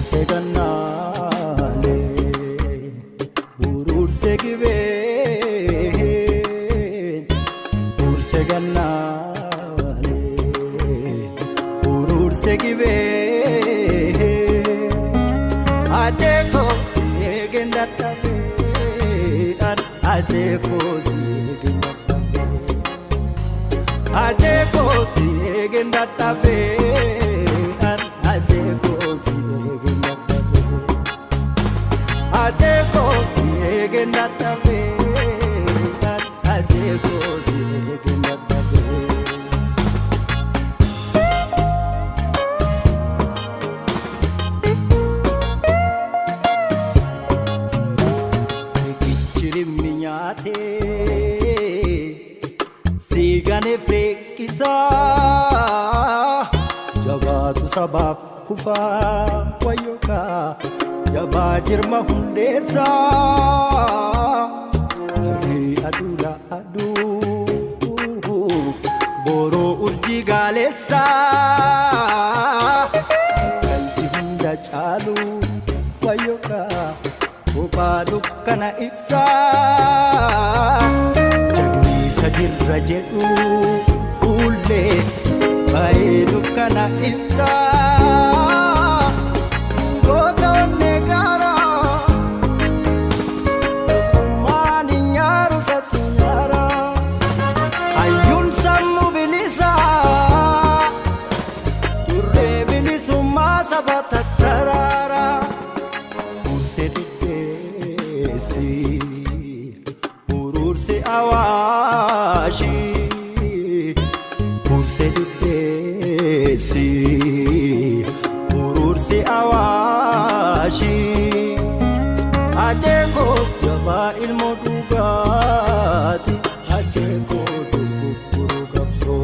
ururse gannale ururse gibe ururse gannale ururse gibe ajeko sigenda tabe ajeko sigenda tabe ajeko sigenda tabe ajeko sigenda tabe ajeko sigenda tabe ajeko sigenda tabe minyate sigane frekisa jabatu sabab kufa wayoka jabajir mahundesa ri adula adu boro urji galesa kanti hunda chalu wayoka Upadu kana ibsa jagni sajirra jedhu fulle baedu kana ibsa goota negara mani nyaru satunara ayun sammu bilisa turre bilisumma sabatattarara usedi ururse awashi urse desi ururse awashi ajeko jaba ilmo dugati ajeko duguru kapso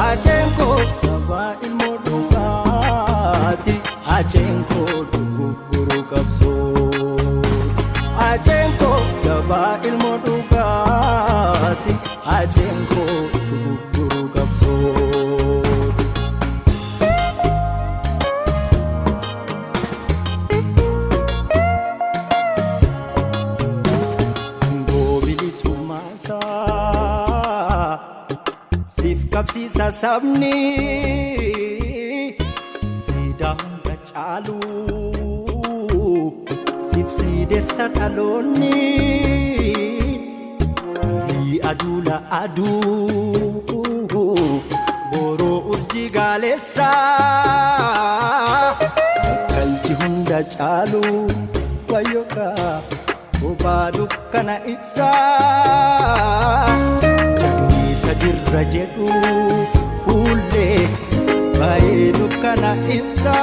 ajeko jaba ilmo dugati ajeko duguru kapso Ajenko jaba ilmo dugati ajenko guru kapso ngobili sumasa sif kapsi sasabni sidam gachalu Sipsi desa taloni ri adula adu boro urji galesa kalji hunda chalu wayoka ubadu kana ibsa jagni sajirra jedhu fulle baedu kana ibsa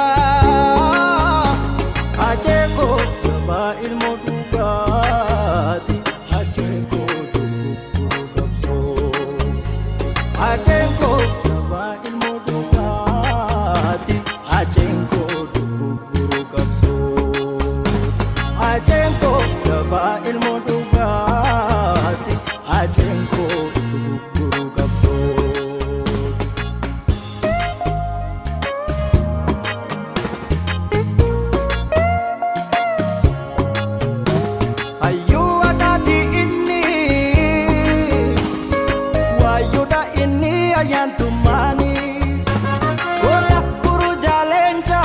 ajeko jaba ilmo dugati ajeko duguru kapso ajeko jaba ilmo dugati ajeko duguru kapso ajeko jaba ilmo dugati ajeko duguru kapso Yantumani kota puru jalencha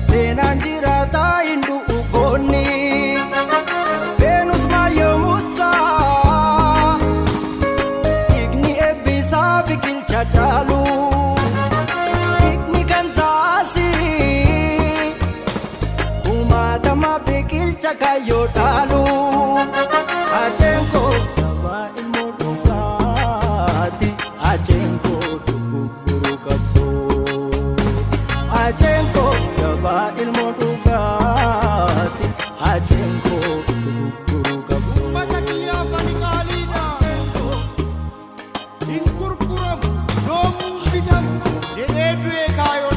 senanjira ta indu ugoni Venus mayo musa igni ebisa bikil chachalu igni kansasi umadama bikil chakayo talu ajenko jaba ilmo ajenko duguru kapso ajenko jaba ilmo dugati ajenko duguru kapso Matakia fanikalida inkurkuram dom bidam jenedu kayo